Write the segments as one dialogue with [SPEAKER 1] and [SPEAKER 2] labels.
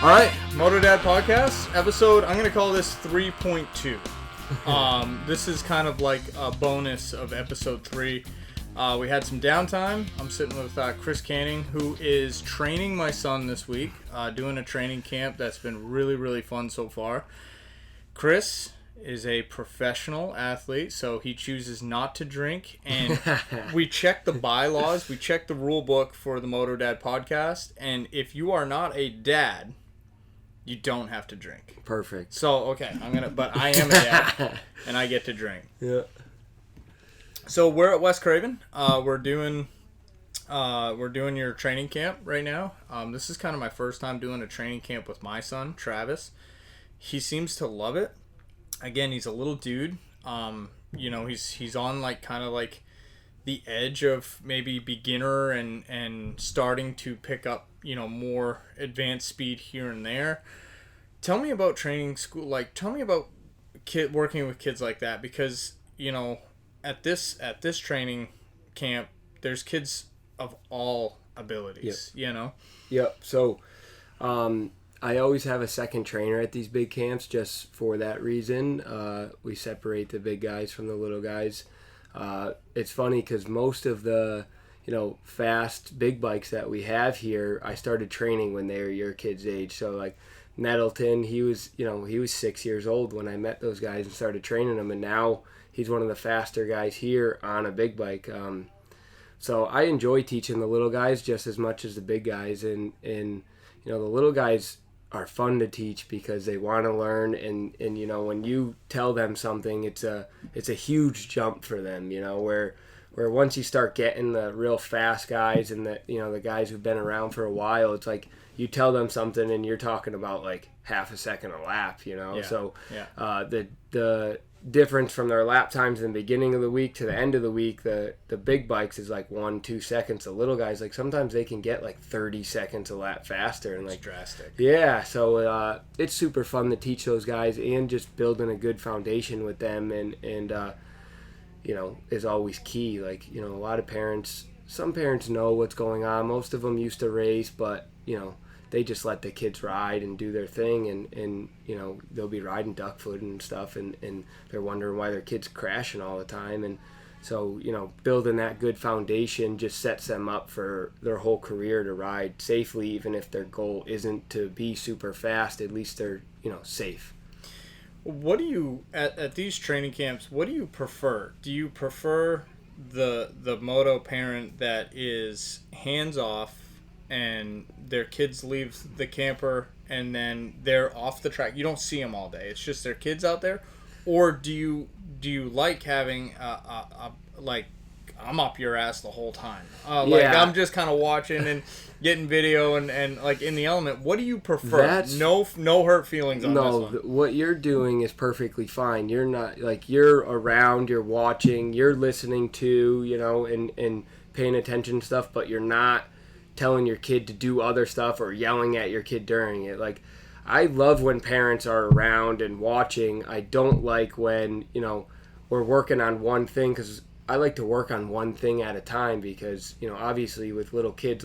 [SPEAKER 1] All right, Moto Dad podcast episode. I'm gonna call this 3.2. This is kind of like a bonus of episode 3. We had some downtime. I'm sitting with Chris Canning, who is training my son this week, doing a training camp that's been really, really fun so far. Chris is a professional athlete, so he chooses not to drink. And we check the bylaws, we check the rule book for the Moto Dad podcast. And if you are not a dad, you don't have to drink.
[SPEAKER 2] Perfect.
[SPEAKER 1] So, okay, but I am a dad, and I get to drink.
[SPEAKER 2] Yeah.
[SPEAKER 1] So we're at West Craven. We're doing your training camp right now. This is kind of my first time doing a training camp with my son, Travis. He seems to love it. Again, he's a little dude. He's on kind of the edge of maybe beginner and starting to pick up, more advanced speed here and there. Tell me about training school. Tell me about working with kids like that, because, at this training camp, there's kids of all abilities,
[SPEAKER 2] Yep. So, I always have a second trainer at these big camps just for that reason. We separate the big guys from the little guys. It's funny because most of the, fast big bikes that we have here, I started training when they were your kid's age. So Nettleton, he was 6 years old when I met those guys and started training them, and now he's one of the faster guys here on a big bike. So I enjoy teaching the little guys just as much as the big guys, and the little guys are fun to teach because they want to learn, and when you tell them something, it's a huge jump for them, where once you start getting the real fast guys and the guys who've been around for a while, it's like you tell them something and you're talking about half a second a lap,
[SPEAKER 1] Yeah.
[SPEAKER 2] So
[SPEAKER 1] Yeah.
[SPEAKER 2] The difference from their lap times in the beginning of the week to the end of the week, the big bikes is 1-2 seconds. The little guys, sometimes they can get 30 seconds a lap faster, and
[SPEAKER 1] it's drastic.
[SPEAKER 2] Yeah, so it's super fun to teach those guys and just building a good foundation with them, and is always key. A lot of parents, some parents know what's going on. Most of them used to race, but they just let the kids ride and do their thing, and they'll be riding duck foot and stuff, and they're wondering why their kids crashing all the time. And so building that good foundation just sets them up for their whole career to ride safely. Even if their goal isn't to be super fast, at least they're safe.
[SPEAKER 1] What do you at these training camps, what do you prefer? Do you prefer the moto parent that is hands off and their kids leave the camper and then they're off the track? You don't see them all day. It's just their kids out there. Or do you like having I'm up your ass the whole time? I'm just kind of watching and getting video and in the element. What do you prefer? No hurt feelings on this one.
[SPEAKER 2] No, what you're doing is perfectly fine. You're not you're around, you're watching, you're listening to, and paying attention to stuff, but you're not telling your kid to do other stuff or yelling at your kid during it. I love when parents are around and watching. I don't like when, we're working on one thing, because I like to work on one thing at a time, because, obviously with little kids,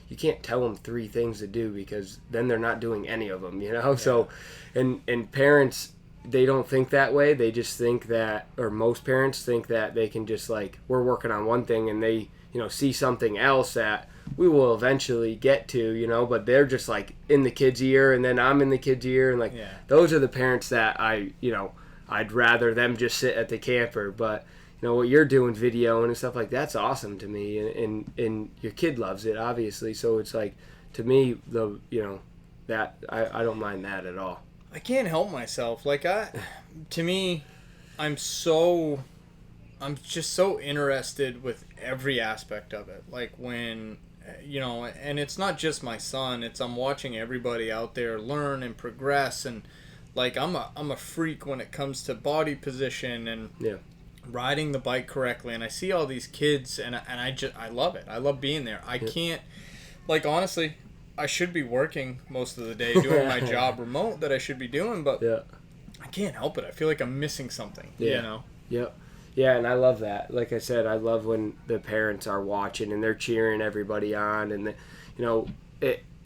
[SPEAKER 2] you can't tell them 3 things to do, because then they're not doing any of them, Yeah. So, and parents, they don't think that way. They just think that, or most parents think that they can just we're working on one thing, and they, see something else that we will eventually get to, but they're just in the kid's ear, and then I'm in the kid's ear, and those are the parents that I'd rather them just sit at the camper. But what you're doing, video and stuff that's awesome to me, and your kid loves it, obviously. So it's to me, that I don't mind that at all.
[SPEAKER 1] I can't help myself. I'm just so interested with every aspect of it. When and it's not just my son, I'm watching everybody out there learn and progress, and I'm a freak when it comes to body position and riding the bike correctly, and I see all these kids, and I love it. I love being there. I can't, honestly, I should be working most of the day doing my job remote that I should be doing, but I can't help it. I feel like I'm missing something,
[SPEAKER 2] Yep. Yeah, and I love that. Like I said, I love when the parents are watching and they're cheering everybody on, and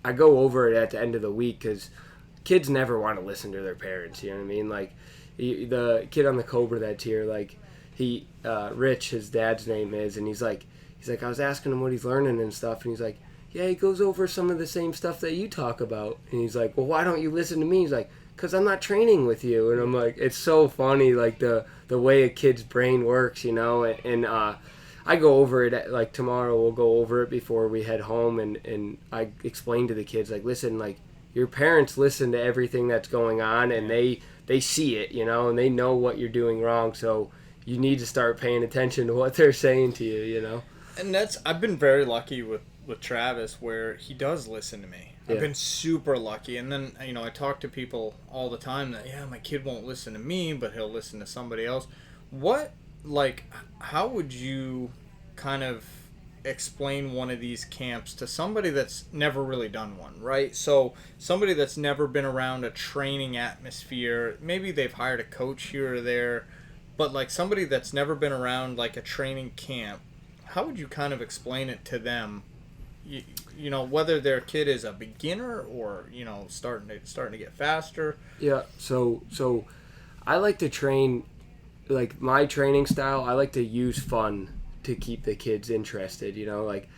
[SPEAKER 2] I go over it at the end of the week because kids never want to listen to their parents. You know what I mean? Like the kid on the Cobra that's here, like Rich, his dad's name is, and he's like, I was asking him what he's learning and stuff, and he's like, yeah, he goes over some of the same stuff that you talk about, and he's like, well, why don't you listen to me? He's like, because I'm not training with you. And I'm like, it's so funny, like the way a kid's brain works, you know. And I go over it, like tomorrow we'll go over it before we head home, and I explain to the kids, like, listen, like, your parents listen to everything that's going on, and they see it, you know, and they know what you're doing wrong, so you need to start paying attention to what they're saying to you, you know.
[SPEAKER 1] And I've been very lucky with Travis, where he does listen to me.
[SPEAKER 2] Yeah.
[SPEAKER 1] I've been super lucky. And then, you know, I talk to people all the time that, yeah, my kid won't listen to me, but he'll listen to somebody else. How would you kind of explain one of these camps to somebody that's never really done one, right? So somebody that's never been around a training atmosphere, maybe they've hired a coach here or there, but like somebody that's never been around like a training camp, how would you kind of explain it to them? You know, whether their kid is a beginner or, you know, starting to get faster.
[SPEAKER 2] Yeah, so I like to train, like my training style, I like to use fun to keep the kids interested, you know, like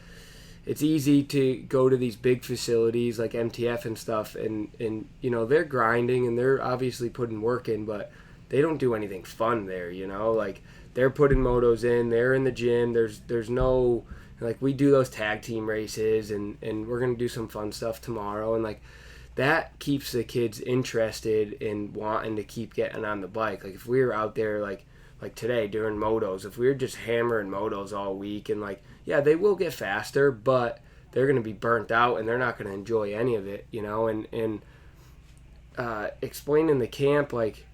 [SPEAKER 2] it's easy to go to these big facilities like MTF and stuff, and you know, they're grinding and they're obviously putting work in, but they don't do anything fun there, you know, like they're putting motos in, they're in the gym, there's no, like, we do those tag team races, and we're going to do some fun stuff tomorrow, and like that keeps the kids interested in wanting to keep getting on the bike. Like if we were out there like today during motos, if we were just hammering motos all week, and like, yeah, they will get faster, but they're going to be burnt out and they're not going to enjoy any of it, you know. And explaining the camp, like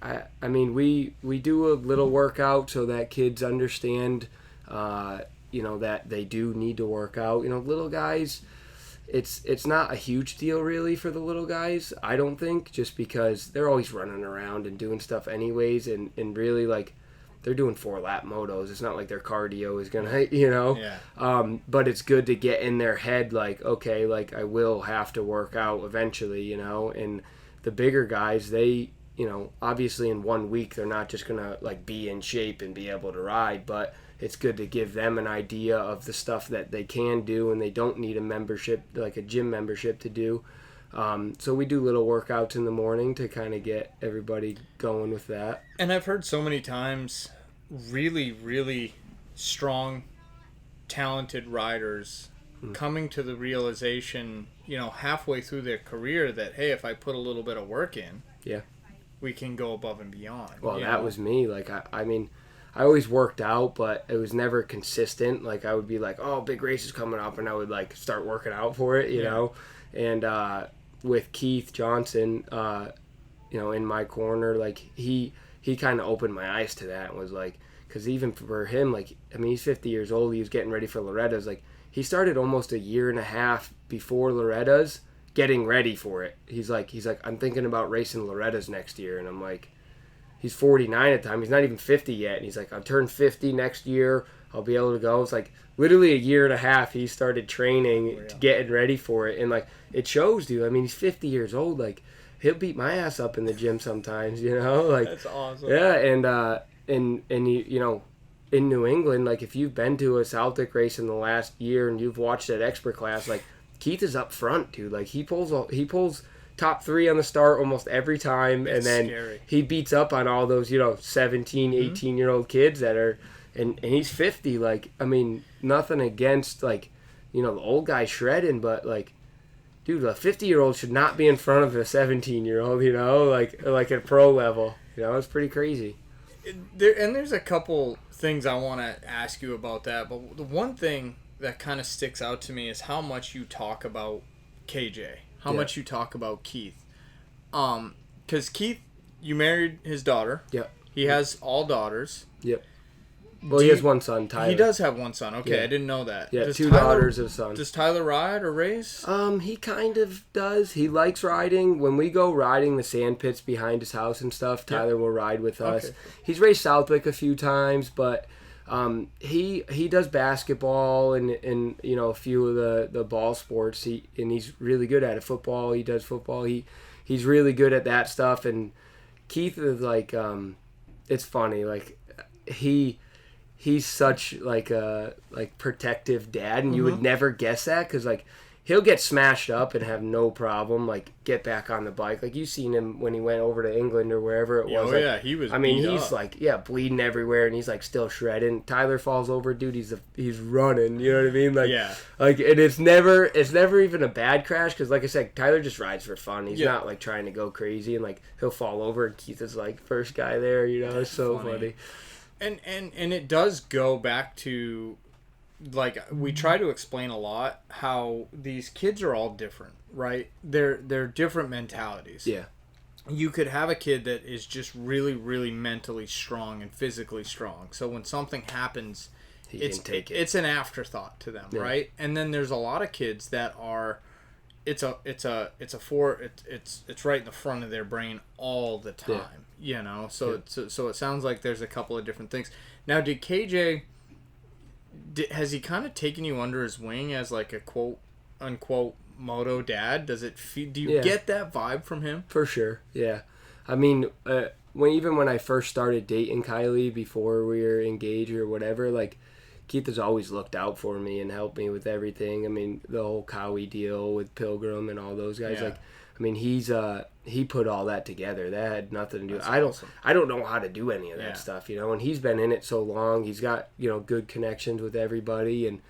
[SPEAKER 2] I mean, we do a little workout so that kids understand, you know, that they do need to work out. You know, little guys, it's not a huge deal really for the little guys, I don't think, just because they're always running around and doing stuff anyways, and really, like, they're doing 4-lap motos. It's not like their cardio is gonna, you know.
[SPEAKER 1] Yeah.
[SPEAKER 2] But it's good to get in their head, like, okay, like, I will have to work out eventually, you know. And the bigger guys, they, you know, obviously in 1 week they're not just gonna like be in shape and be able to ride, but it's good to give them an idea of the stuff that they can do, and they don't need a membership, like a gym membership, to do. So we do little workouts in the morning to kind of get everybody going with that.
[SPEAKER 1] And I've heard so many times really, really strong, talented riders coming to the realization, you know, halfway through their career that, hey, if I put a little bit of work in,
[SPEAKER 2] yeah,
[SPEAKER 1] we can go above and beyond.
[SPEAKER 2] Well, that was me. Like, I mean, I always worked out, but it was never consistent. Like, I would be like, oh, big race is coming up, and I would, like, start working out for it, you know? And with Keith Johnson, you know, in my corner, like, he kind of opened my eyes to that, and was like, because even for him, like, I mean, he's 50 years old, he was getting ready for Loretta's. Like, he started almost a year and a half before Loretta's getting ready for it. He's like, I'm thinking about racing Loretta's next year, and I'm like, he's 49 at the time. He's not even 50 yet. And he's like, I'll turn 50 next year. I'll be able to go. It's like literally a year and a half he started training, getting ready for it. And like, it shows, dude. I mean, he's 50 years old. Like, he'll beat my ass up in the gym sometimes, you know? Like,
[SPEAKER 1] that's awesome.
[SPEAKER 2] Yeah, and you know, in New England, like, if you've been to a Celtic race in the last year and you've watched that expert class, like, Keith is up front, dude. Like, he pulls top 3 on the start almost every time, and then
[SPEAKER 1] scary.
[SPEAKER 2] He beats up on all those, you know, 17, 18-year-old kids that are, and he's 50. Like, I mean, nothing against, like, you know, the old guy shredding, but, like, dude, a 50-year-old should not be in front of a 17-year-old, you know, like at pro level. You know, it's pretty crazy.
[SPEAKER 1] There's a couple things I want to ask you about that, but the one thing that kind of sticks out to me is how much you talk about KJ. How much you talk about Keith. Because Keith, you married his daughter.
[SPEAKER 2] Yep.
[SPEAKER 1] He has all daughters.
[SPEAKER 2] Yep. Well, he has one son, Tyler.
[SPEAKER 1] He does have one son. Okay,
[SPEAKER 2] Yeah.
[SPEAKER 1] I didn't know that.
[SPEAKER 2] Yeah, two daughters and a son.
[SPEAKER 1] Does Tyler ride or race?
[SPEAKER 2] He kind of does. He likes riding. When we go riding the sand pits behind his house and stuff, Tyler will ride with us.
[SPEAKER 1] Okay.
[SPEAKER 2] He's raced Southwick a few times, but He does basketball and you know, a few of the ball sports. He's really good at it. Football, he does football. He's really good at that stuff. And Keith is like, it's funny, like he's such like a protective dad, and you would never guess that, because like he'll get smashed up and have no problem like get back on the bike. Like you've seen him when he went over to England or wherever it was.
[SPEAKER 1] Oh,
[SPEAKER 2] like,
[SPEAKER 1] yeah, he was.
[SPEAKER 2] I mean,
[SPEAKER 1] beat
[SPEAKER 2] he's
[SPEAKER 1] up.
[SPEAKER 2] like, yeah, bleeding everywhere, and he's like still shredding. Tyler falls over, dude. He's running. You know what I mean? Like,
[SPEAKER 1] Yeah.
[SPEAKER 2] Like, and it's never even a bad crash, because like I said, Tyler just rides for fun. He's
[SPEAKER 1] Yeah.
[SPEAKER 2] not like trying to go crazy, and like he'll fall over, and Keith is like first guy there. You know, it's so funny.
[SPEAKER 1] And it does go back to, like, we try to explain a lot how these kids are all different, right? They're different mentalities.
[SPEAKER 2] Yeah.
[SPEAKER 1] You could have a kid that is just really, really mentally strong and physically strong. So when something happens, it's an afterthought to them, right? And then there's a lot of kids that are, it's right in the front of their brain all the time.
[SPEAKER 2] Yeah.
[SPEAKER 1] You know, so it sounds like there's a couple of different things. Now, did KJ, has he kind of taken you under his wing as like a quote unquote Moto Dad? Do you get that vibe from him?
[SPEAKER 2] For sure, yeah. I mean, when I first started dating Kylie, before we were engaged or whatever, like Keith has always looked out for me and helped me with everything. I mean, the whole Cowie deal with Pilgrim and all those guys, like. I mean, he put all that together. That had nothing to do. I don't know how to do any of that stuff, you know. And he's been in it so long. He's got, you know, good connections with everybody and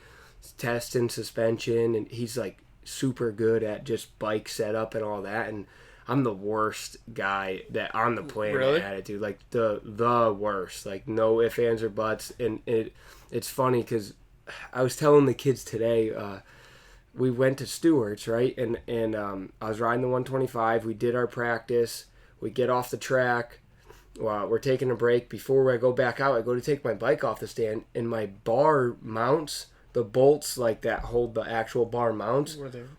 [SPEAKER 2] test and suspension, and he's like super good at just bike setup and all that. And I'm the worst guy that on the planet at it, dude. Like the worst. Like no ifs, ands, or buts. And it's funny because I was telling the kids today. We went to Stewart's, right? And I was riding the 125. We did our practice. We get off the track. We're taking a break. Before I go back out, I go to take my bike off the stand, and my bar mounts, the bolts like that hold the actual bar mounts,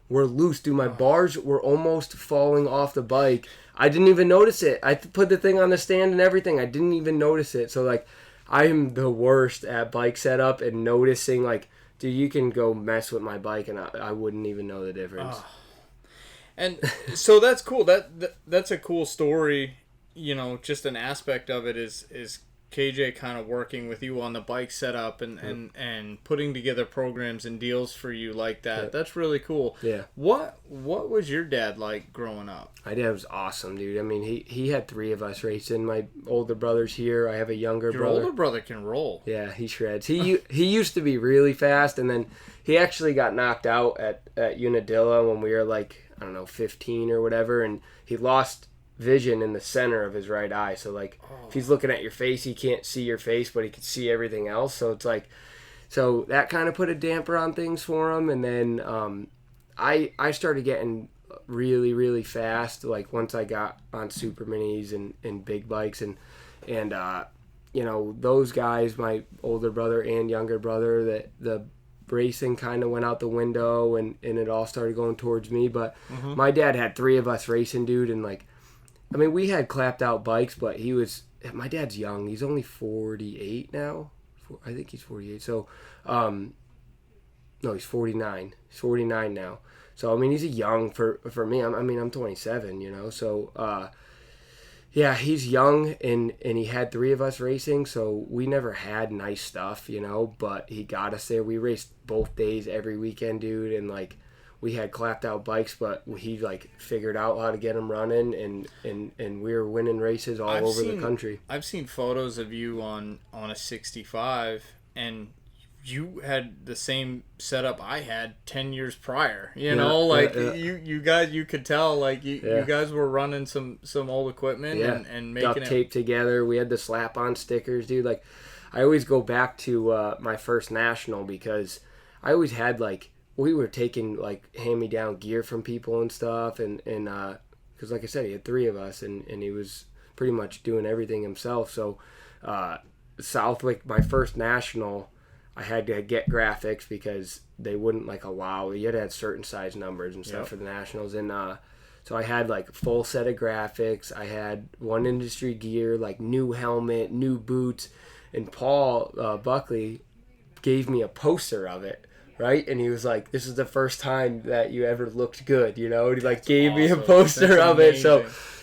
[SPEAKER 2] were loose. Dude, my bars were almost falling off the bike. I didn't even notice it. I put the thing on the stand and everything. I didn't even notice it. So, like, I am the worst at bike setup and noticing, like, dude, you can go mess with my bike and I wouldn't even know the difference.
[SPEAKER 1] And so that's cool. That's a cool story. You know, just an aspect of it is KJ kind of working with you on the bike setup and putting together programs and deals for you like that. Yeah. That's really cool.
[SPEAKER 2] Yeah.
[SPEAKER 1] What was your dad like growing up?
[SPEAKER 2] My dad was awesome, dude. I mean, he had 3 of us racing. My older brother's here. I have a younger brother.
[SPEAKER 1] Your older brother can roll.
[SPEAKER 2] Yeah, he shreds. He used to be really fast, and then he actually got knocked out at Unadilla when we were like, I don't know, 15 or whatever, and he lost vision in the center of his right eye. So like if he's looking at your face, he can't see your face, but he can see everything else. So it's like, so that kind of put a damper on things for him. And then I started getting really, really fast, like once I got on super minis and big bikes and you know, those guys, my older brother and younger brother, that the racing kind of went out the window and it all started going towards me. But my dad had 3 of us racing, dude, and like, I mean, we had clapped out bikes, but my dad's young. He's only 48 now. I think he's 48. So, no, he's 49. He's 49 now. So, I mean, he's young for me. I'm 27, you know. So, yeah, he's young, and he had 3 of us racing, so we never had nice stuff, you know, but he got us there. We raced both days every weekend, dude, and, like, we had clapped out bikes, but he like figured out how to get them running, and we were winning races all over the country.
[SPEAKER 1] I've seen photos of you on a 65, and you had the same setup I had 10 years prior. You know, like you guys, you could tell like you guys were running some old equipment and making
[SPEAKER 2] duct tape together. We had the slap on stickers, dude. Like I always go back to my first national because I always had like. We were taking like hand-me-down gear from people and stuff, and because like I said, he had 3 of us, and he was pretty much doing everything himself. So Southwick, my first national, I had to get graphics because they wouldn't like allow. You had to have certain size numbers and stuff for the nationals, and so I had like a full set of graphics. I had One Industry gear, like new helmet, new boots. and Paul Buckley gave me a poster of it, right? And he was like, "This is the first time that you ever looked good," you know. And he like gave me a poster of it.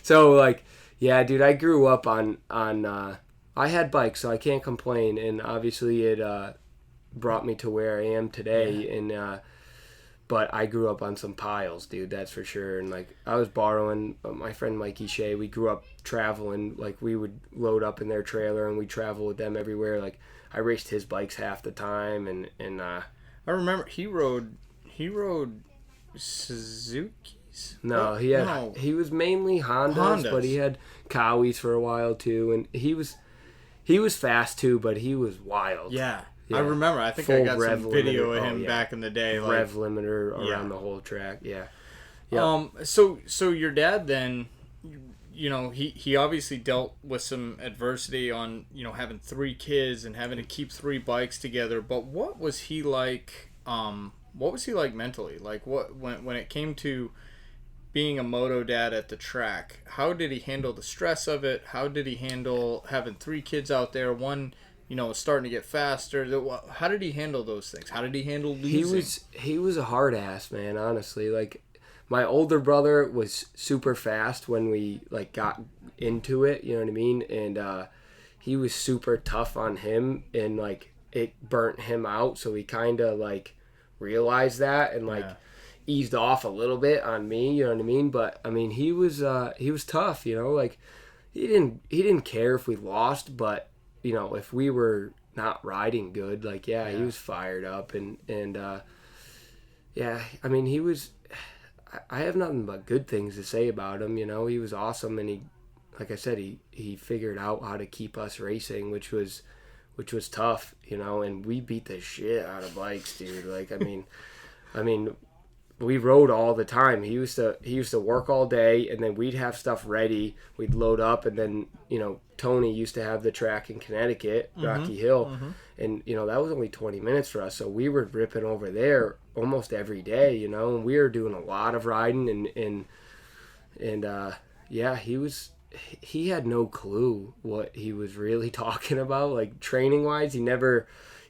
[SPEAKER 2] So like, yeah, dude, I grew up on I had bikes, so I can't complain, and obviously it brought me to where I am today. And but I grew up on some piles, dude, that's for sure. And like, I was borrowing my friend Mikey Shea. We grew up traveling. Like, we would load up in their trailer and we travel with them everywhere. Like, I raced his bikes half the time, and
[SPEAKER 1] I remember he rode Suzuki's.
[SPEAKER 2] No, he was mainly Hondas, but he had Cowies for a while too, and he was fast too, but he was wild.
[SPEAKER 1] Yeah. I remember. I think I got some video of him back in the day.
[SPEAKER 2] Rev limiter around the whole track. Yeah.
[SPEAKER 1] So your dad then, you know, he obviously dealt with some adversity on, you know, having 3 kids and having to keep 3 bikes together. But what was he like? What was he like mentally? Like, what when it came to being a moto dad at the track, how did he handle the stress of it? How did he handle having 3 kids out there? One, you know, starting to get faster. How did he handle those things? How did he handle losing?
[SPEAKER 2] He was a hard ass, man, honestly. Like, my older brother was super fast when we like got into it, you know what I mean? And he was super tough on him, and like it burnt him out, so he kind of like realized that and like eased off a little bit on me, you know what I mean? But I mean, he was tough, you know, like he didn't care if we lost, but you know, if we were not riding good, like, he was fired up. And I mean, I have nothing but good things to say about him, you know. He was awesome, and he, like I said, he figured out how to keep us racing, which was tough, you know, and we beat the shit out of bikes, dude. Like, I mean, we rode all the time. He used to work all day, and then we'd have stuff ready. We'd load up, and then, you know, Tony used to have the track in Connecticut, Rocky Hill, and, you know, that was only 20 minutes for us, so we were ripping over there almost every day, you know, and we were doing a lot of riding, and he had no clue what he was really talking about, like, training-wise.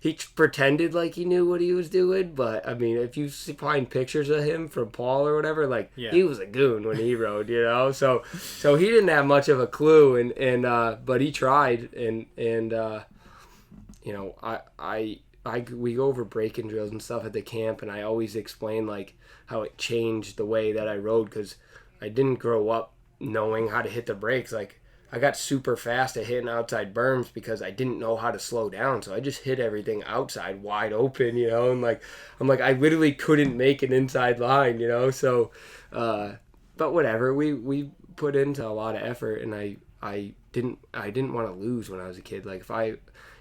[SPEAKER 2] He pretended like he knew what he was doing, but I mean, if you find pictures of him from Paul or whatever, like, he was a goon when he rode, you know. So he didn't have much of a clue, and but he tried, and you know, we go over braking drills and stuff at the camp, and I always explain like how it changed the way that I rode, because I didn't grow up knowing how to hit the brakes. Like, I got super fast at hitting outside berms because I didn't know how to slow down. So I just hit everything outside wide open, you know, and I'm like, I literally couldn't make an inside line, you know? So, but whatever, we put into a lot of effort, and I didn't want to lose when I was a kid. Like,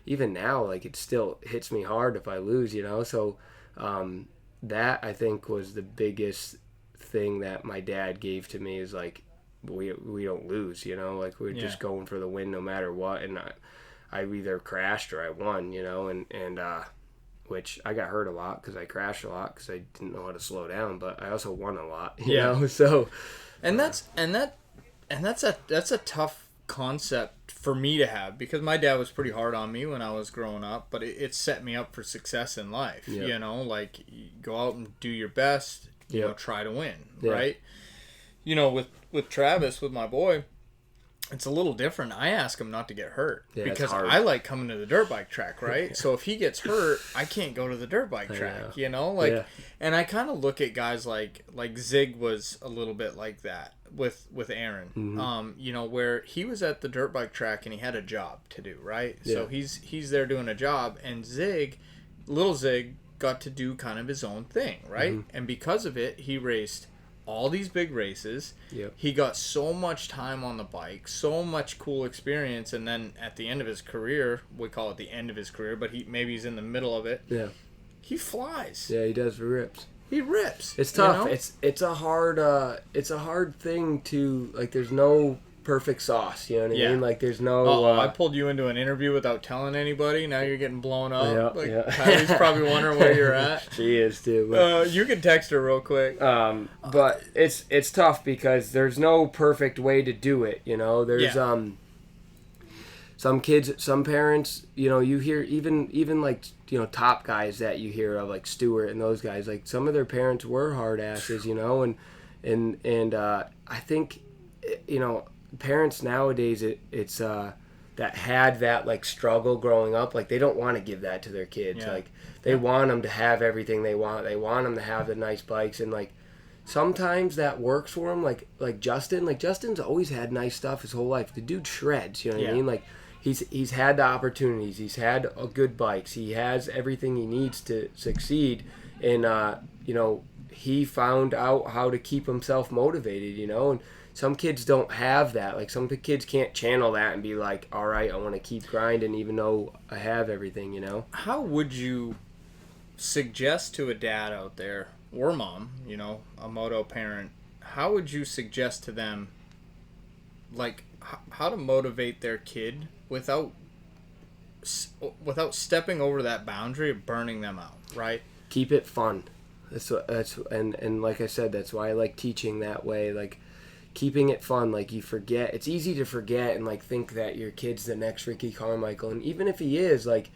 [SPEAKER 2] even now, like, it still hits me hard if I lose, you know? So, that I think was the biggest thing that my dad gave to me, is like, we don't lose, you know, like, we're just going for the win no matter what. And I either crashed or I won, you know, and which I got hurt a lot because I crashed a lot because I didn't know how to slow down, but I also won a lot, you know. So
[SPEAKER 1] that's a tough concept for me to have, because my dad was pretty hard on me when I was growing up, but it set me up for success in life. You know, like, you go out and do your best, you know, try to win, right? You know, with Travis, with my boy, it's a little different. I ask him not to get hurt because I like coming to the dirt bike track, right? So if he gets hurt, I can't go to the dirt bike track, you know? Like, and I kind of look at guys like Zig was a little bit like that with Aaron, you know, where he was at the dirt bike track and he had a job to do, right? So he's there doing a job, and little Zig got to do kind of his own thing, right? And because of it, he raced all these big races. He got so much time on the bike, so much cool experience, and then at the end of his career, we call it the end of his career, but maybe he's in the middle of it. He flies.
[SPEAKER 2] He does.
[SPEAKER 1] He rips.
[SPEAKER 2] It's tough.
[SPEAKER 1] You know?
[SPEAKER 2] It's a hard thing to, like, there's no perfect sauce, you know what I mean? Like, there's no
[SPEAKER 1] I pulled you into an interview without telling anybody. Now you're getting blown up. Kylie's probably wondering where you're at.
[SPEAKER 2] She is too, but
[SPEAKER 1] you can text her real quick.
[SPEAKER 2] But it's tough because there's no perfect way to do it, you know. There's some kids, some parents, you know, you hear even like, you know, top guys that you hear of, like Stewart and those guys, like some of their parents were hard asses, you know, and I think, you know, parents nowadays, it's that had that like struggle growing up, like they don't want to give that to their kids.
[SPEAKER 1] Yeah.
[SPEAKER 2] Like they want them to have everything they want. They want them to have the nice bikes, and like sometimes that works for him. Like Justin's always had nice stuff his whole life. The dude shreds, you know what I mean? Like he's had the opportunities. He's had good bikes. He has everything he needs to succeed, and you know, he found out how to keep himself motivated, you know. And some kids don't have that. Like some kids can't channel that and be like, all right, I want to keep grinding even though I have everything, you know.
[SPEAKER 1] How would you suggest to a dad out there, or mom, you know, a moto parent, how would you suggest to them, like, how to motivate their kid without stepping over that boundary of burning them out, right? Keep
[SPEAKER 2] it fun. And like I said, that's why I like teaching that way. Like, keeping it fun. Like, you forget, it's easy to forget and like think that your kid's the next Ricky Carmichael, and even if he is, like,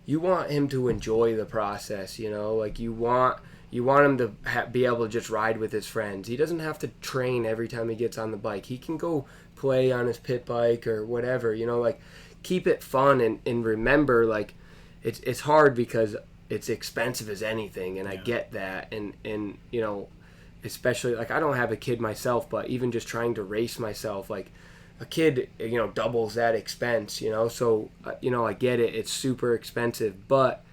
[SPEAKER 2] you want him to enjoy the process, you know. Like, you want him to be able to just ride with his friends. He doesn't have to train every time he gets on the bike. He can go play on his pit bike or whatever, you know. Like, keep it fun, and remember, like, it's hard because it's expensive as anything, and I get that, and you know, especially, like, I don't have a kid myself, but even just trying to race myself, like, a kid, you know, doubles that expense, you know. So you know, I get it, it's super expensive, but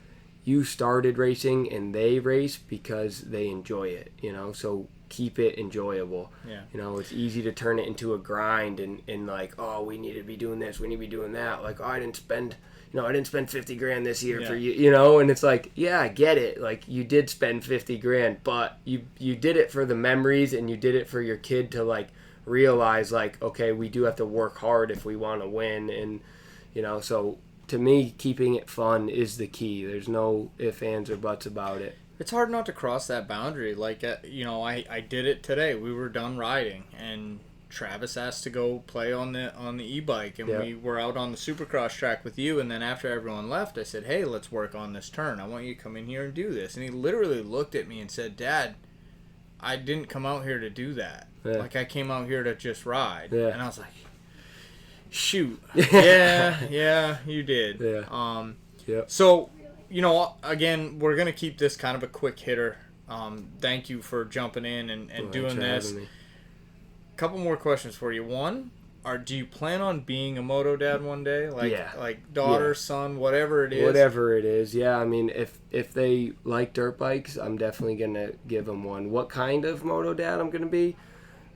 [SPEAKER 2] you started racing and they race because they enjoy it, you know. So keep it enjoyable. You know, it's easy to turn it into a grind and like, oh, we need to be doing this, we need to be doing that. Like, oh, I didn't spend $50,000 this year for you, you know. And it's like, yeah, I get it. Like, you did spend $50,000, but you did it for the memories, and you did it for your kid to like realize, like, okay, we do have to work hard if we want to win. And you know, so to me, keeping it fun is the key. There's no ifs, ands, or buts about it.
[SPEAKER 1] It's hard not to cross that boundary. Like, you know, I did it today. We were done riding, and Travis asked to go play on the e-bike, and we were out on the Supercross track with you. And then after everyone left, I said, hey, let's work on this turn. I want you to come in here and do this. And he literally looked at me and said, Dad, I didn't come out here to do that. Like, I came out here to just ride. And I was like, shoot. yeah, you did. So, you know, again, we're going to keep this kind of a quick hitter. Thank you for jumping in and doing this. Couple more questions for you. One, do you plan on being a moto dad one day? Like daughter, son, whatever it is?
[SPEAKER 2] Whatever it is, yeah. I mean, if they like dirt bikes, I'm definitely going to give them one. What kind of moto dad I'm going to be?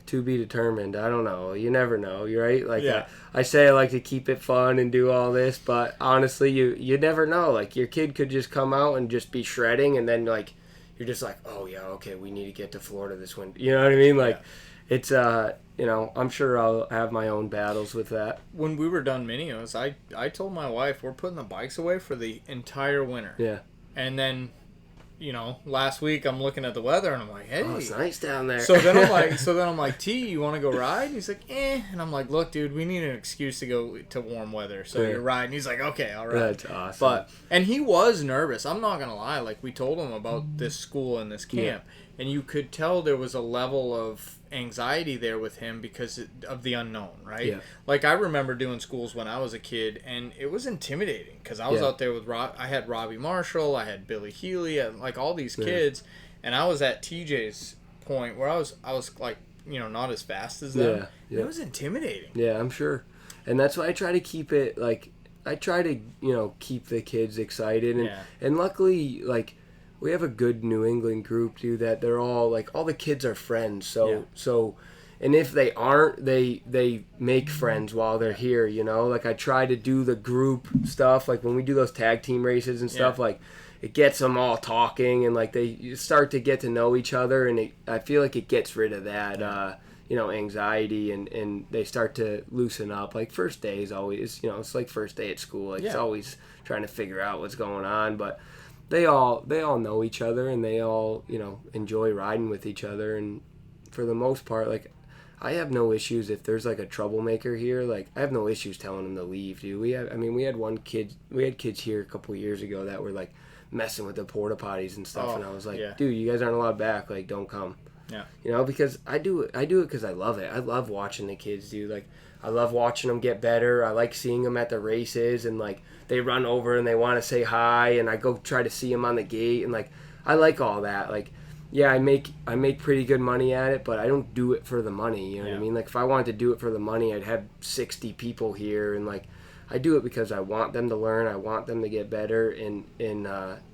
[SPEAKER 2] To be determined. I don't know. You never know, right? Like, I say I like to keep it fun and do all this, but honestly, you never know. Like, your kid could just come out and just be shredding, and then, like, you're just like, oh, yeah, okay, we need to get to Florida this winter. You know what I mean? Like, it's, you know, I'm sure I'll have my own battles with that.
[SPEAKER 1] When we were done Minios, I told my wife we're putting the bikes away for the entire winter.
[SPEAKER 2] Yeah.
[SPEAKER 1] And then, you know, last week I'm looking at the weather and I'm like, hey,
[SPEAKER 2] it's nice down there.
[SPEAKER 1] So then I'm like, T, you want to go ride? And he's like, eh. And I'm like, look, dude, we need an excuse to go to warm weather. So you're riding. He's like, okay, all right.
[SPEAKER 2] That's awesome.
[SPEAKER 1] And he was nervous. I'm not gonna lie. Like, we told him about this school and this camp, and you could tell there was a level of anxiety there with him because of the unknown, right?
[SPEAKER 2] Yeah.
[SPEAKER 1] Like, I remember doing schools when I was a kid, and it was intimidating because I was out there with I had Robbie Marshall, I had Billy Healy, like all these kids, and I was at TJ's point where I was like, you know, not as fast as them. It was intimidating.
[SPEAKER 2] Yeah, I'm sure, and that's why I try to keep it like I try to, you know, keep the kids excited, and luckily, like, we have a good New England group, too, that they're all, like, all the kids are friends. So, and if they aren't, they make friends while they're here, you know? Like, I try to do the group stuff. Like, when we do those tag team races and stuff, like, it gets them all talking, and, like, they start to get to know each other, and I feel like it gets rid of that, you know, anxiety, and they start to loosen up. Like, first day is always, you know, it's like first day at school. Like, it's always trying to figure out what's going on, but they all know each other, and they all, you know, enjoy riding with each other. And for the most part, like, I have no issues if there's like a troublemaker here. Like I have no issues telling them to leave, dude. We had kids here a couple of years ago that were like messing with the porta potties and stuff, and I was like, dude, you guys aren't allowed back. Like, don't come.
[SPEAKER 1] Yeah.
[SPEAKER 2] You know, because I do it because I love it. I love watching the kids, dude. Like, I love watching them get better. I like seeing them at the races, and like they run over and they want to say hi, and I go try to see them on the gate, and like I like all that. Like, yeah, I make pretty good money at it, but I don't do it for the money. You know what I mean? Like, if I wanted to do it for the money, I'd have 60 people here, and like I do it because I want them to learn. I want them to get better, and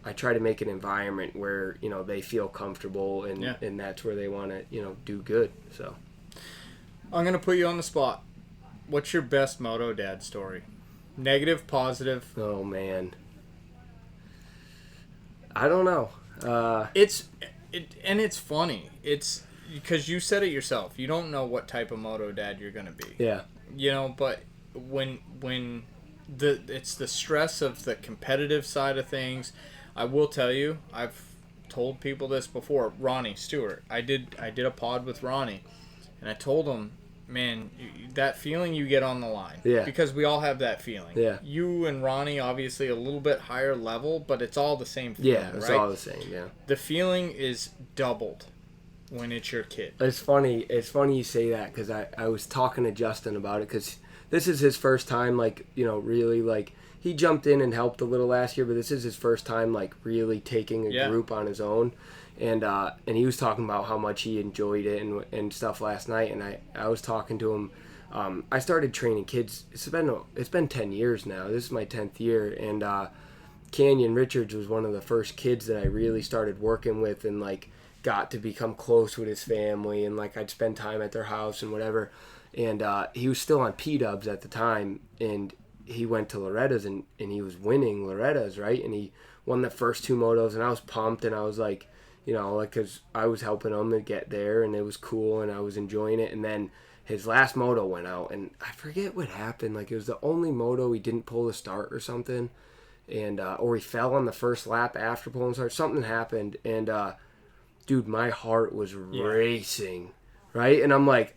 [SPEAKER 2] I try to make an environment where, you know, they feel comfortable, and that's where they want to, you know, do good. So
[SPEAKER 1] I'm gonna put you on the spot. What's your best Moto Dad story? Negative, positive?
[SPEAKER 2] Oh man, I don't know.
[SPEAKER 1] It's funny. It's because you said it yourself. You don't know what type of Moto Dad you're gonna be.
[SPEAKER 2] Yeah.
[SPEAKER 1] You know, but when it's the stress of the competitive side of things. I will tell you, I've told people this before. Ronnie Stewart, I did a pod with Ronnie, and I told him, man, that feeling you get on the line.
[SPEAKER 2] Yeah.
[SPEAKER 1] Because we all have that feeling.
[SPEAKER 2] Yeah.
[SPEAKER 1] You and Ronnie, obviously a little bit higher level, but it's all the same feeling,
[SPEAKER 2] Yeah, it's all the same, yeah.
[SPEAKER 1] The feeling is doubled when it's your kid.
[SPEAKER 2] It's funny you say that, because I was talking to Justin about it, because this is his first time, like, you know, really, like, he jumped in and helped a little last year, but this is his first time, like, really taking a group on his own. And he was talking about how much he enjoyed it and stuff last night. And I was talking to him. I started training kids. It's been 10 years now. This is my 10th year. And Canyon Richards was one of the first kids that I really started working with, and like got to become close with his family. And like I'd spend time at their house and whatever. And he was still on P-dubs at the time. And he went to Loretta's and he was winning Loretta's, right? And he won the first 2 motos. And I was pumped, and I was like, you know, like, because I was helping him to get there, and it was cool, and I was enjoying it. And then his last moto went out, and I forget what happened. Like, it was the only moto he didn't pull the start or something, and or he fell on the first lap after pulling the start. Something happened, and dude, my heart was racing, right? And I'm like,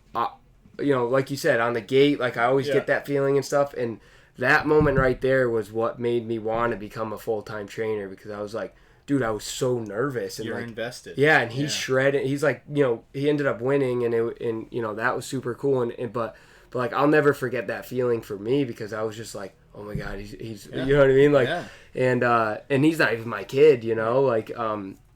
[SPEAKER 2] you know, like you said, on the gate, like I always get that feeling and stuff. And that moment right there was what made me want to become a full-time trainer, because I was like, dude, I was so nervous. And
[SPEAKER 1] you're
[SPEAKER 2] like,
[SPEAKER 1] invested.
[SPEAKER 2] Yeah, and he shredded. He's like, you know, he ended up winning, and you know, that was super cool. And but like, I'll never forget that feeling for me, because I was just like, oh my god, he's you know what I mean, like, and he's not even my kid, you know, like,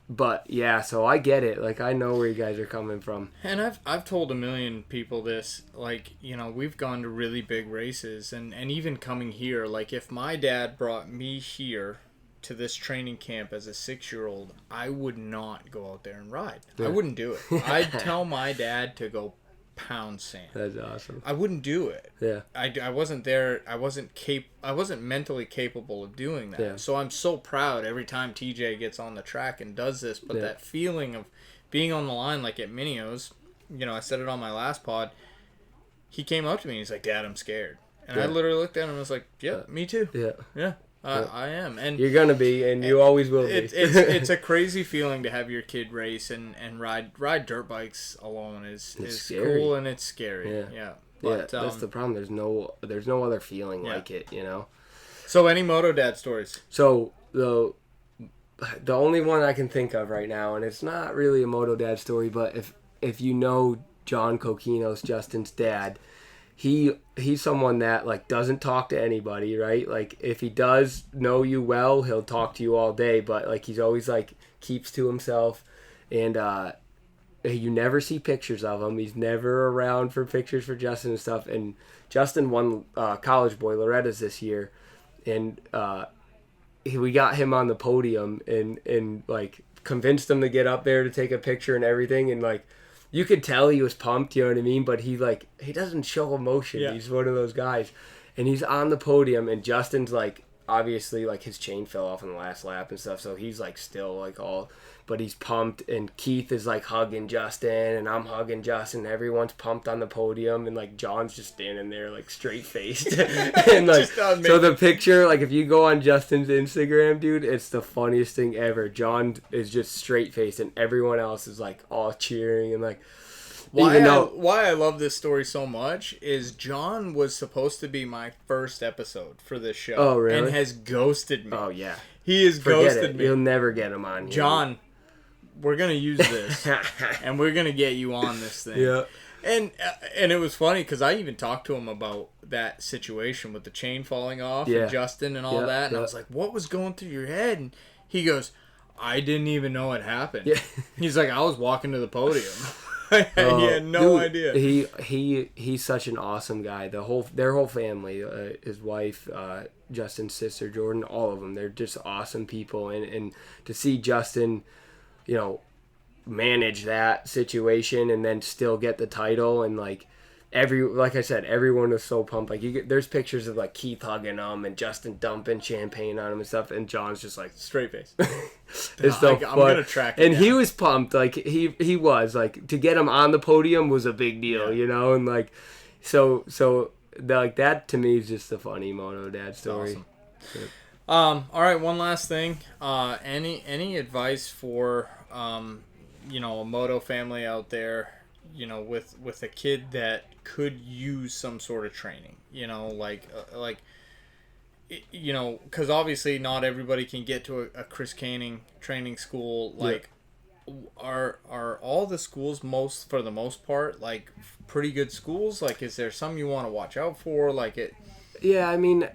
[SPEAKER 2] but yeah, so I get it. Like, I know where you guys are coming from.
[SPEAKER 1] And I've told a million people this, like, you know, we've gone to really big races, and even coming here, like, if my dad brought me here to this training camp as a 6-year-old, I would not go out there and ride. I wouldn't do it. I'd tell my dad to go pound sand.
[SPEAKER 2] That's awesome.
[SPEAKER 1] I wouldn't do it.
[SPEAKER 2] Yeah.
[SPEAKER 1] I wasn't there. I wasn't mentally capable of doing that.
[SPEAKER 2] Yeah.
[SPEAKER 1] So I'm so proud every time TJ gets on the track and does this. But that feeling of being on the line, like at Minio's, you know, I said it on my last pod. He came up to me and he's like, "Dad, I'm scared." And I literally looked at him and was like, "Yeah, me too." Yeah. I am, and
[SPEAKER 2] you're gonna be, and you always will be.
[SPEAKER 1] It's a crazy feeling to have your kid race and ride dirt bikes alone is cool, and it's scary. Yeah. But,
[SPEAKER 2] that's the problem. There's no other feeling like it, you know.
[SPEAKER 1] So any Moto Dad stories?
[SPEAKER 2] So the only one I can think of right now, and it's not really a Moto Dad story, but if you know John Coquinos, Justin's dad, he's someone that like doesn't talk to anybody, right? Like, if he does know you well, he'll talk to you all day, but like he's always like keeps to himself, and you never see pictures of him. He's never around for pictures for Justin and stuff. And Justin won College Boy Loretta's this year, and we got him on the podium and like convinced him to get up there to take a picture and everything, and like, you could tell he was pumped, you know what I mean? But he doesn't show emotion. Yeah. He's one of those guys. And he's on the podium, and Justin's like, obviously, like, his chain fell off in the last lap and stuff, so he's like still like all, but he's pumped. And Keith is like hugging Justin, and I'm hugging Justin. Everyone's pumped on the podium, and like John's just standing there like straight faced. And like, so the picture, like, if you go on Justin's Instagram, dude, it's the funniest thing ever. John is just straight faced, and everyone else is like all cheering and like,
[SPEAKER 1] Why I love this story so much is John was supposed to be my first episode for this show.
[SPEAKER 2] Oh, really?
[SPEAKER 1] And has ghosted me.
[SPEAKER 2] Oh, yeah.
[SPEAKER 1] He has ghosted me.
[SPEAKER 2] You'll never get him on here.
[SPEAKER 1] John, we're going to use this. And we're going to get you on this thing.
[SPEAKER 2] Yeah.
[SPEAKER 1] And it was funny because I even talked to him about that situation with the chain falling off and Justin and all that. And I was like, what was going through your head? And he goes, I didn't even know it happened. Yeah. He's like, I was walking to the podium. He had no idea.
[SPEAKER 2] He's such an awesome guy. Their whole family, his wife, Justin's sister, Jordan, all of them. They're just awesome people. And to see Justin, manage that situation and then still get the title and like I said, everyone was so pumped. Like there's pictures of like Keith hugging him and Justin dumping champagne on him and stuff, and John's just like
[SPEAKER 1] straight face.
[SPEAKER 2] It's so
[SPEAKER 1] I'm gonna track it.
[SPEAKER 2] And he was pumped. Like he was like, to get him on the podium was a big deal, and like so like that to me is just a funny Moto Dad story.
[SPEAKER 1] Awesome. All right, one last thing. Any advice for a moto family out there, with a kid that could use some sort of training, because obviously not everybody can get to a Chris Canning training school. Like, are all the schools for the most part like pretty good schools? Like, is there some you want to watch out for? Like it.
[SPEAKER 2] Yeah, I mean,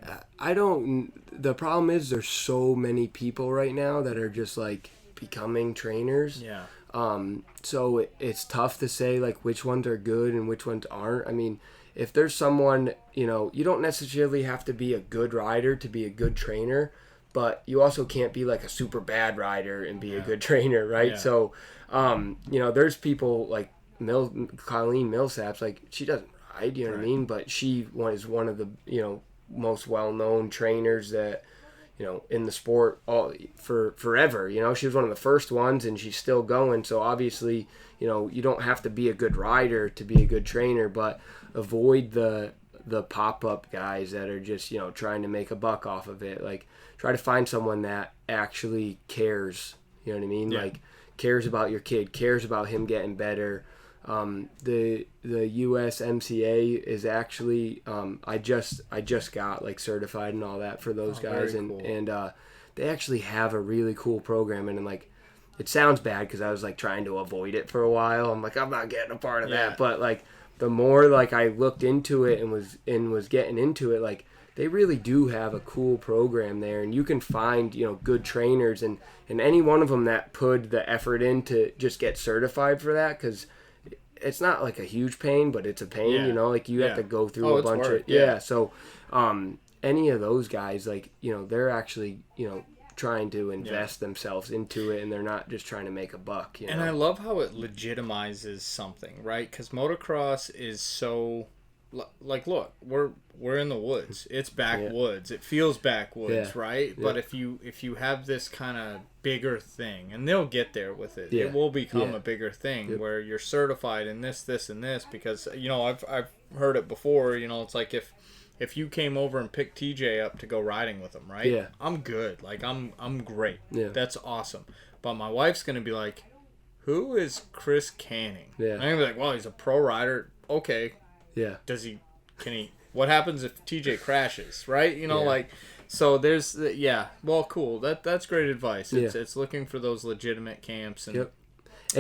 [SPEAKER 2] the problem is there's so many people right now that are just like becoming trainers.
[SPEAKER 1] Yeah.
[SPEAKER 2] So it's tough to say like which ones are good and which ones aren't. I mean, if there's someone, you don't necessarily have to be a good rider to be a good trainer, but you also can't be like a super bad rider and be a good trainer, right? Yeah. So, there's people like Colleen Millsaps, like she doesn't ride, you know what I mean? But she was one of the, most well-known trainers that, in the sport for forever. She was one of the first ones and she's still going. So obviously, you don't have to be a good rider to be a good trainer, but avoid the pop-up guys that are just, trying to make a buck off of it. Like, try to find someone that actually cares, you know what I mean? Yeah. Like, cares about your kid, cares about him getting better. The USMCA is actually I just got like certified and all that for those guys, and cool. And they actually have a really cool program, and like it sounds bad because I was like trying to avoid it for a while. I'm like, I'm not getting a part of that, but like the more like I looked into it and was getting into it, like they really do have a cool program there, and you can find good trainers, and any one of them that put the effort in to just get certified for that, because it's not like a huge pain, but it's a pain, like you have to go through a bunch of so any of those guys, like they're actually trying to invest themselves into it, and they're not just trying to make a buck.
[SPEAKER 1] And I love how it legitimizes something, right? Because motocross is so like, look, we're in the woods. It's backwoods. It feels backwoods, right? Yeah. But if you have this kind of bigger thing, and they'll get there with it, it will become a bigger thing where you're certified in this, and this. Because I've heard it before. It's like if you came over and picked TJ up to go riding with him, right? Yeah, I'm good. Like I'm great. Yeah, that's awesome. But my wife's gonna be like, who is Chris Canning? Yeah, and I'm gonna be like, well, he's a pro rider. Okay. Yeah. Can he, what happens if TJ crashes, right? Like, so there's, well, cool. That's great advice. It's looking for those legitimate camps and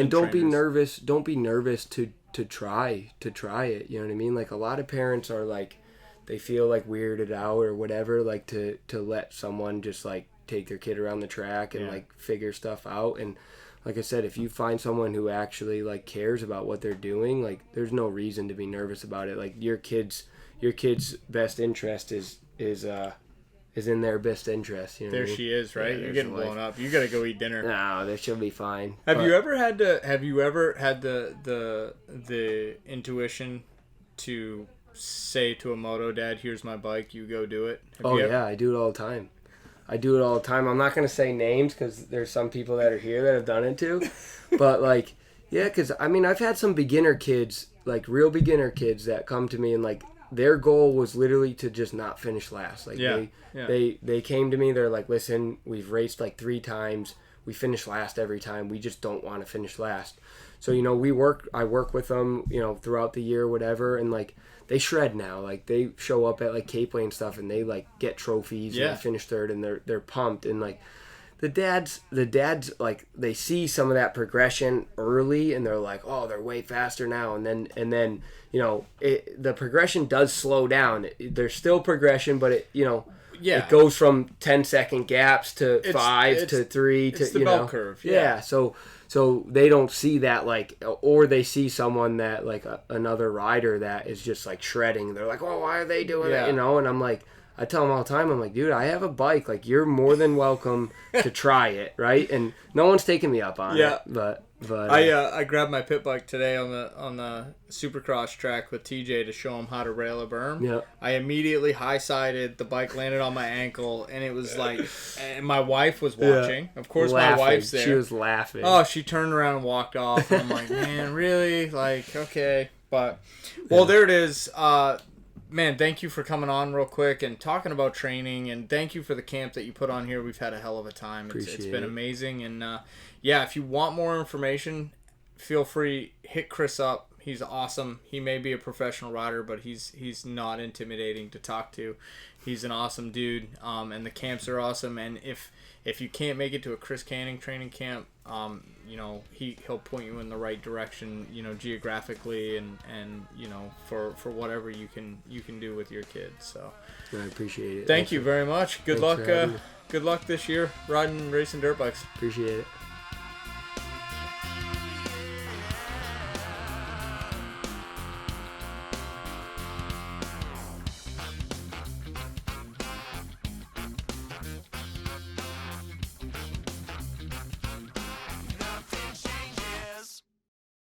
[SPEAKER 2] don't be nervous. Don't be nervous to try it. You know what I mean? Like, a lot of parents are like, they feel like weirded out or whatever, like to let someone just like take their kid around the track and like figure stuff out. And like I said, if you find someone who actually like cares about what they're doing, like there's no reason to be nervous about it. Like your kid's best interest is in their best interest.
[SPEAKER 1] There she is, right? Yeah, you're getting blown up. You gotta go eat dinner.
[SPEAKER 2] No, she'll be fine.
[SPEAKER 1] Have you ever had the intuition to say to a Moto Dad, "Here's my bike, you go do it"?
[SPEAKER 2] I do it all the time. I'm not going to say names because there's some people that are here that have done it too. But, like, because, I mean, I've had some beginner kids, like, real beginner kids that come to me and, like, their goal was literally to just not finish last. Like, they came to me, they're like, listen, we've raced, like, 3 times. We finish last every time. We just don't want to finish last. So I work with them, throughout the year, whatever, and like they shred now. Like they show up at like Cape Way and stuff, and they like get trophies and they finish third, and they're pumped. And like the dads like they see some of that progression early, and they're like, oh, they're way faster now. And then the progression does slow down. There's still progression, but it goes from 10-second gaps to 5 to 3 to
[SPEAKER 1] the bell curve.
[SPEAKER 2] Yeah. So they don't see that, like, or they see someone that like another rider that is just like shredding. They're like, oh, why are they doing that? And I'm like, I tell them all the time, I'm like, dude, I have a bike. Like, you're more than welcome to try it, right? And no one's taking me up on it. But
[SPEAKER 1] I grabbed my pit bike today on the Supercross track with TJ to show him how to rail a berm.
[SPEAKER 2] Yeah.
[SPEAKER 1] I immediately high-sided. The bike landed on my ankle, and it was like, and my wife was watching. Of course,
[SPEAKER 2] laughing.
[SPEAKER 1] My wife's there.
[SPEAKER 2] She was laughing.
[SPEAKER 1] Oh, she turned around and walked off. And I'm like, man, really? Like, okay, but there it is. Man, thank you for coming on real quick and talking about training, and thank you for the camp that you put on here. We've had a hell of a time. It's been amazing, and if you want more information, feel free, hit Chris up. He's awesome. He may be a professional rider, but he's not intimidating to talk to. He's an awesome dude, and the camps are awesome. And if you can't make it to a Chris Canning training camp, he'll point you in the right direction, geographically and for whatever you can do with your kids. So
[SPEAKER 2] I appreciate it.
[SPEAKER 1] Thank you very much. Good luck. Good luck this year racing dirt bikes.
[SPEAKER 2] Appreciate it.